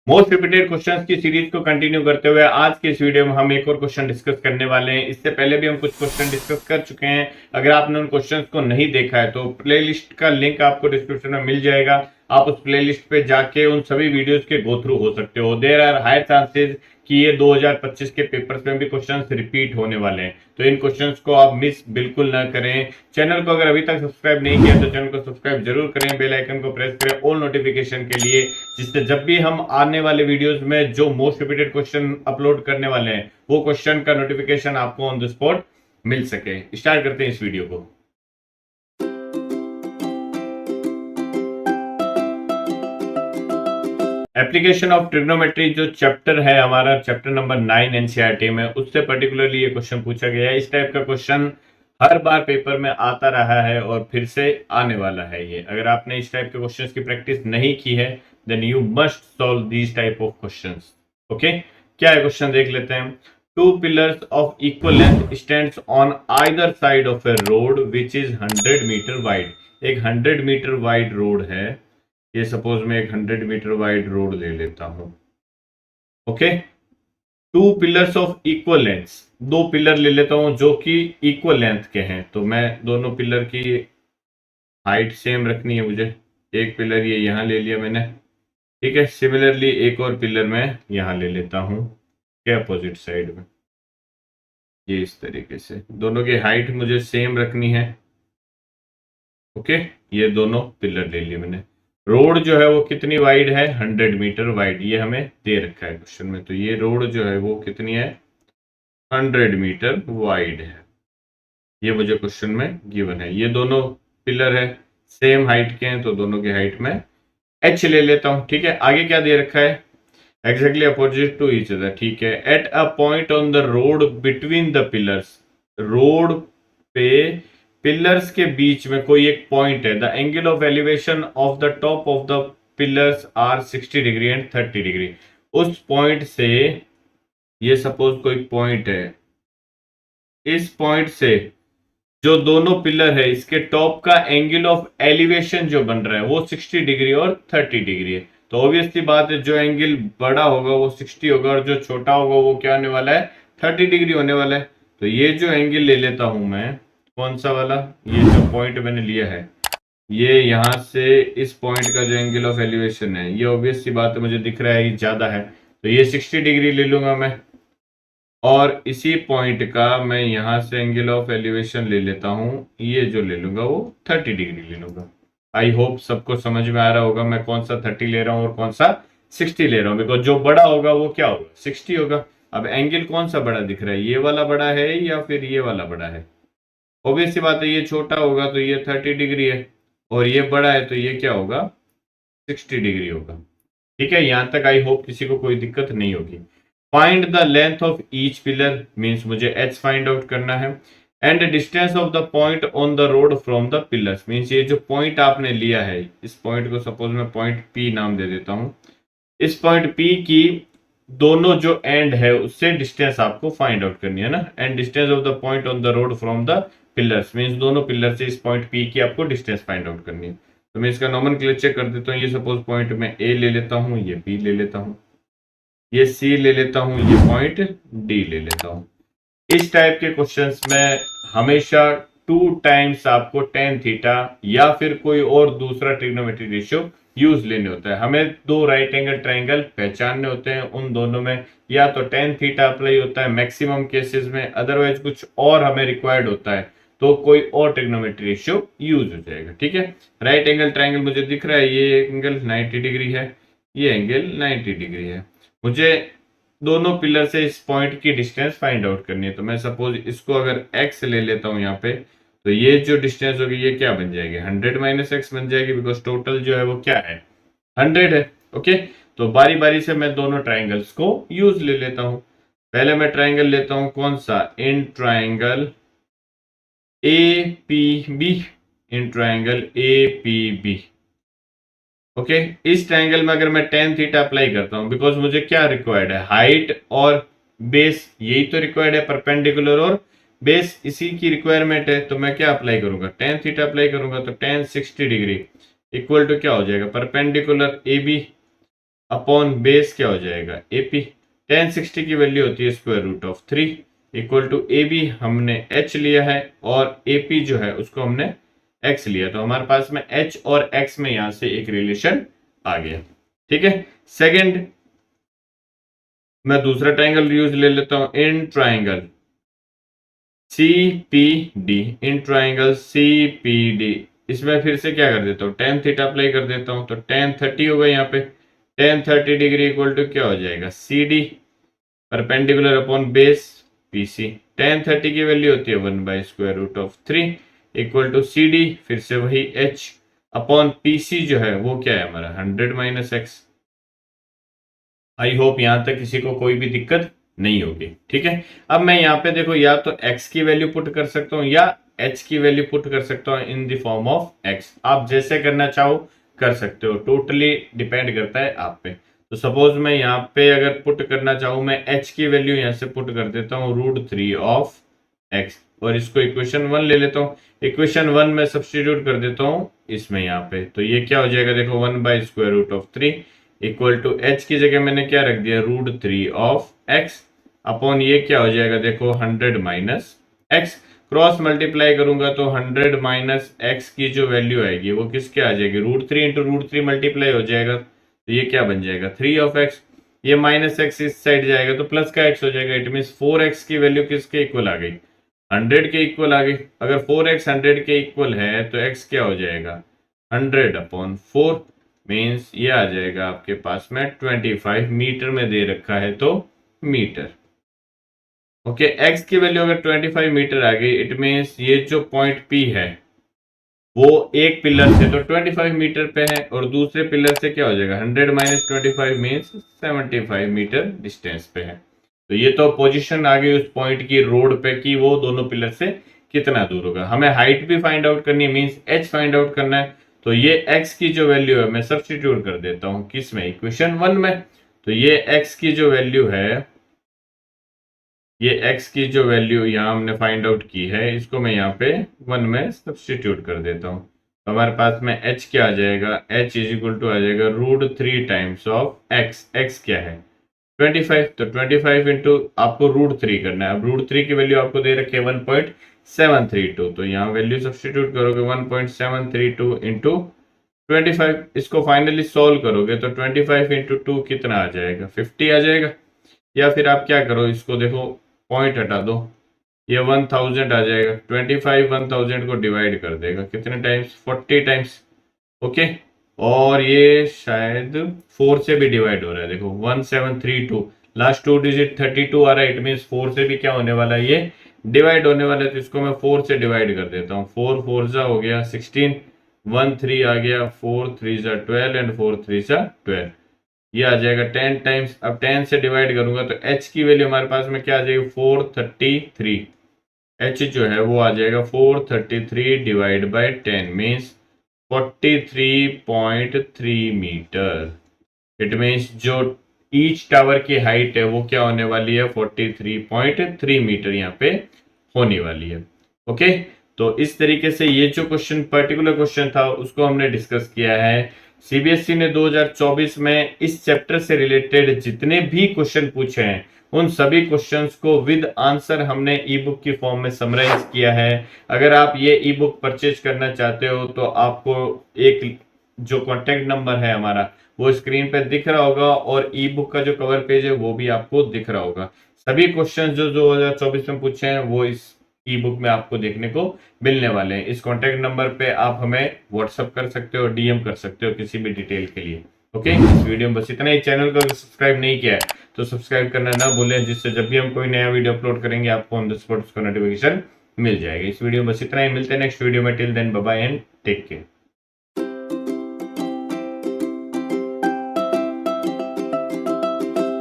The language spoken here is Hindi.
मोस्ट रिपीटेड क्वेश्चंस की सीरीज को कंटिन्यू करते हुए आज के इस वीडियो में हम एक और क्वेश्चन डिस्कस करने वाले हैं। इससे पहले भी हम कुछ क्वेश्चन डिस्कस कर चुके हैं। अगर आपने उन क्वेश्चंस को नहीं देखा है तो प्लेलिस्ट का लिंक आपको डिस्क्रिप्शन में मिल जाएगा। आप उस प्लेलिस्ट पे जाके उन सभी वीडियोस के गो थ्रू हो सकते हो। देयर आर हाई चांसेस कि ये 2025 के पेपर्स में भी क्वेश्चंस रिपीट होने वाले हैं, तो इन क्वेश्चंस को आप मिस बिल्कुल ना करें। चैनल को अगर अभी तक सब्सक्राइब नहीं किया तो चैनल को सब्सक्राइब जरूर करें, बेल आइकन को प्रेस करें ऑल नोटिफिकेशन के लिए, जिससे जब भी हम आने वाले वीडियोस में जो मोस्ट रिपीटेड क्वेश्चन अपलोड करने वाले हैं वो क्वेश्चन का नोटिफिकेशन आपको ऑन द स्पॉट मिल सके। स्टार्ट करते हैं इस वीडियो को। एप्लीकेशन ऑफ ट्रिग्नोमेट्री जो चैप्टर है हमारा, चैप्टर नंबर 9 एनसीईआरटी में, उससे पर्टिकुलरली ये क्वेश्चन पूछा गया है। इस टाइप का क्वेश्चन हर बार पेपर में आता रहा है और फिर से आने वाला है। ये अगर आपने इस टाइप के क्वेश्चंस की प्रैक्टिस नहीं की है then you must solve these type of questions. Okay, क्या है क्वेश्चन देख लेते हैं। Two pillars of equal length stands on either side of a road which is 100 metre wide. एक 100 मीटर वाइड रोड है। ये सपोज मैं एक 100 मीटर वाइड रोड ले लेता हूं। Okay, to pillars of equal length, दो पिलर ले लेता हूं जो कि इक्वल लेंथ के हैं। तो मैं दोनों पिलर की हाइट सेम रखनी है मुझे। एक पिलर ये यहां ले लिया मैंने, ठीक है। सिमिलरली एक और पिलर मैं यहां ले लेता हूं के अपोजिट साइड में। ये इस तरीके से दोनों की हाइट मुझे सेम रखनी है। ओके, ये दोनों पिलर ले लिए मैंने। रोड जो है वो कितनी वाइड है, 100 मीटर वाइड, ये हमें दे रखा है क्वेश्चन में। तो ये रोड जो है वो कितनी है, 100 मीटर वाइड है। ये मुझे क्वेश्चन में गिवन है। ये दोनों पिलर है, सेम हाइट के हैं, तो दोनों की हाइट में h ले लेता हूं। ठीक है, आगे क्या दे रखा है, exactly opposite to each other. ठीक है, at a point on the road between the pillars, road पे पिलर्स के बीच में कोई एक पॉइंट है। The angle of elevation of the top of the pillars are 60 degree and 30 degree. उस पॉइंट से, ये सपोज कोई पॉइंट है, इस पॉइंट से जो दोनों पिलर है इसके टॉप का एंगल ऑफ एलिवेशन जो बन रहा है वो 60 डिग्री और 30 डिग्री है। तो ऑब्वियसली बात है, जो एंगल बड़ा होगा वो 60 होगा और जो छोटा होगा वो क्या होने वाला है, 30 डिग्री होने वाला है। तो ये जो एंगल ले लेता हूं मैं, कौन सा वाला, ये जो पॉइंट मैंने लिया है, ये यहां से इस पॉइंट का जो एंगल ऑफ एलिवेशन है, ये ऑब्वियस सी बात है मुझे दिख रहा है ये ज्यादा है, तो ये 60 डिग्री ले लूंगा मैं। और इसी पॉइंट का मैं यहां से एंगल ऑफ एलिवेशन ले लेता हूं, ये जो ले लूंगा वो 30 डिग्री ले लूंगा। आई होप सबको समझ में आ रहा होगा मैं कौन सा 30 ले रहा हूं और कौन सा 60 ले रहा हूं। बिकॉज जो बड़ा होगा वो क्या होगा, 60 होगा। अब एंगल कौन सा बड़ा दिख रहा है, ये वाला बड़ा है या फिर ये वाला बड़ा है। ऑब्वियस सी बात है, ये छोटा होगा तो ये 30 डिग्री है, और ये बड़ा है तो ये क्या होगा, 60 डिग्री होगा। ठीक है, यहां तक आई होप किसी को कोई दिक्कत नहीं होगी। Find the length of each pillar means मुझे h फाइंड आउट करना है। And distance of the point on the road from the pillars means ये जो पॉइंट आपने लिया है, इस पॉइंट को सपोज मैं पॉइंट P नाम दे देता हूं। इस पॉइंट P की दोनों जो एंड है उससे डिस्टेंस आपको फाइंड आउट करनी है ना। And distance of the point on the road from the pillars means दोनों पिलर से इस पॉइंट P की आपको डिस्टेंस फाइंड आउट करनी है। तो मैं इसका नॉमेनक्लेचर कर देता हूँ। ये सपोज पॉइंट में A ले लेता हूँ, ये B ले लेता हूँ, ये C ले लेता हूँ, ये पॉइंट D ले लेता हूँ। इस टाइप के क्वेश्चंस में हमेशा 2 टाइम्स आपको tan थीटा या फिर कोई और दूसरा ट्रिग्नोमेट्री रेशियो यूज लेने होता है। हमें दो राइट एंगल ट्राइंगल पहचानने होते हैं, उन दोनों में या तो tan थीटा अप्लाई होता है मैक्सिमम केसेस में, अदरवाइज कुछ और हमें रिक्वायर्ड होता है तो कोई और ट्रिग्नोमेट्री रेशियो यूज हो जाएगा। ठीक है, राइट एंगल ट्राइंगल मुझे दिख रहा है, ये एंगल 90 डिग्री है, ये एंगल 90 डिग्री है। मुझे दोनों पिलर से इस पॉइंट की डिस्टेंस फाइंड आउट करनी है। तो मैं सपोज इसको अगर x ले लेता हूं यहाँ पे, तो ये जो डिस्टेंस होगी ये क्या बन जाएगी, 100 माइनस एक्स बन जाएगी, बिकॉज टोटल जो है वो क्या है, 100 है। ओके, तो बारी बारी से मैं दोनों ट्राइंगल्स को यूज ले लेता हूं। पहले मैं ट्राइंगल लेता हूं कौन सा, in triangle APB, in triangle APB। Okay, इस ट्रायंगल में अगर मैं tan थीटा अप्लाई करता हूं, बिकॉज मुझे क्या रिक्वायर्ड है, हाइट और बेस, यही तो रिक्वायर्ड है, परपेंडिकुलर और बेस इसी की रिक्वायरमेंट है। तो मैं क्या अप्लाई करूंगा, tan थीटा अप्लाई करूंगा, तो tan 60 डिग्री इक्वल टू क्या हो जाएगा, परपेंडिकुलर AB। अपॉन बेस क्या हो जाएगा AP। tan 60 की वैल्यू होती है square root of 3 equal to AB हमने h लिया है और AP जो है उसको हमने x लिया, तो हमारे पास में h और x में यहां से एक रिलेशन आ गया। ठीक है, सेकंड मैं दूसरा ट्राइंगल यूज ले लेता हूं, in triangle CPD, in triangle CPD इसमें फिर से क्या कर देता हूँ, tan थीटा अप्लाई कर देता हूँ, तो tan 30 होगा यहाँ पे, tan 30 डिग्री इक्वल टू क्या हो जाएगा CD perpendicular upon base PC। tan 30 की वैल्यू होती है 1 by square root of 3 equal to CD फिर से वही h अपॉन PC जो है वो क्या है हमारा 100 माइनस x। आई होप यहां तक किसी को कोई भी दिक्कत नहीं होगी। ठीक है, अब मैं यहाँ पे देखो या तो x की वैल्यू पुट कर सकता हूँ या h की वैल्यू पुट कर सकता हूँ in the form of x। आप जैसे करना चाहो कर सकते हो, टोटली डिपेंड करता है आप पे। तो सपोज मैं यहाँ पे अगर पुट करना चाहूँ, मैं h की वैल्यू यहाँ से पुट कर देता हूँ √3 ऑफ x और इसको इक्वेशन 1 ले लेता हूँ। इक्वेशन 1 में सब्सटीट्यूट कर देता हूँ इसमें यहाँ पे, तो ये क्या हो जाएगा देखो 1 by square root of 3 equal to h की जगह मैंने क्या रख दिया √3 ऑफ x अपॉन ये क्या हो जाएगा देखो 100 माइनस x। क्रॉस मल्टीप्लाई करूंगा तो 100 माइनस x की जो वैल्यू आएगी वो किसके आ जाएगी, √3 इंटू √3 मल्टीप्लाई हो जाएगा, तो ये क्या बन जाएगा 3 ऑफ x। ये माइनस x इस साइड जाएगा तो प्लस का x हो जाएगा। इट मीन 4x की वैल्यू किसके इक्वल आ गई, 100 के इक्वल आ गई। अगर 4x 100 के इक्वल है तो x क्या हो जाएगा 100 अपॉन 4 मीन्स ये आ जाएगा आपके पास में 25 मीटर में दे रखा है तो मीटर। ओके, x की वैल्यू अगर 25 मीटर आ गई इट मीन्स ये जो पॉइंट P है वो एक पिलर से तो 25 मीटर पे है और दूसरे पिलर से क्या हो जाएगा 100 माइनस 25 मीन्स 75 मीटर डिस्टेंस पे है। तो ये तो पोजीशन आ गई उस पॉइंट की रोड पे कि वो दोनों पिलर से कितना दूर होगा। हमें हाइट भी फाइंड आउट करनी है, मीन्स h फाइंड आउट करना है। तो ये x की जो वैल्यू है मैं सब्स्टिट्यूट कर देता हूँ किस में, इक्वेशन 1 में। तो ये x की जो वैल्यू है, ये x की जो वैल्यू यहाँ हमने फाइंड आउट की है इसको मैं यहाँ पे 1 में सब्स्टिट्यूट कर देता हूँ। तो हमारे पास में h क्या आ जाएगा, h इज इक्वल टू आ जाएगा √3 टाइम्स ऑफ x। x क्या है 25, तो 25 इंटू आपको √3 करना है। अब √3 की वैल्यू आपको दे रखी है 1.732, तो यहाँ वैल्यू सब्स्टिट्यूट करोगे 1.732 इंटू 25, इसको फाइनली सोल्व करोगे तो 25 इंटू 2 कितना आ जाएगा 50 आ जाएगा। या फिर आप क्या करो, इसको देखो पॉइंट हटा दो, ये 1000 आ जाएगा। 25 1000 को डिवाइड कर देगा कितने टाइम्स 40 टाइम्स। ओके, और ये शायद 4 से भी डिवाइड हो रहा है, देखो 1732 लास्ट 2 डिजिट 32 आ रहा है। इट मीन 4 से भी क्या होने वाला है, ये डिवाइड होने वाला है। तो इसको मैं 4 से डिवाइड कर देता हूँ। 4 4 जा हो गया 16, 1 3 आ गया, 4 3 जा 12 एंड 4 3 जा 12, ये आ जाएगा 10 टाइम्स। अब 10 से डिवाइड करूंगा तो h की वैल्यू हमारे पास में क्या आ जाएगी 433। h जो है वो आ जाएगा 433 divide by 10 means 43.3 metre. It means जो ईच टावर की हाइट है वो क्या होने वाली है 43.3 मीटर यहाँ पे होने वाली है। ओके, तो इस तरीके से ये जो क्वेश्चन पर्टिकुलर क्वेश्चन था उसको हमने डिस्कस किया है। सीबीएसई ने 2024 में इस चैप्टर से रिलेटेड जितने भी क्वेश्चन पूछे हैं उन सभी क्वेश्चंस को विद आंसर हमने ई बुक की फॉर्म में समराइज किया है। अगर आप ये ई बुक परचेज करना चाहते हो तो आपको एक जो कॉन्टेक्ट नंबर है हमारा वो स्क्रीन पे दिख रहा होगा और ई बुक का जो कवर पेज है वो भी आपको दिख रहा होगा। सभी क्वेश्चन जो 2024 में पूछे हैं वो इस ई बुक में आपको देखने को मिलने वाले हैं। इस कॉन्टेक्ट नंबर पे आप हमें व्हाट्सअप कर सकते हो, डीएम कर सकते हो किसी भी डिटेल के लिए। ओके, इस वीडियो में बस इतना ही। चैनल को अगर सब्सक्राइब नहीं किया है तो सब्सक्राइब करना ना भूलें, जिससे जब भी हम कोई नया वीडियो अपलोड करेंगे आपको ऑन द स्पॉट उसका नोटिफिकेशन मिल जाएगा। इस वीडियो में बस इतना ही, मिलते हैं नेक्स्ट वीडियो में। Till then bye bye and take care.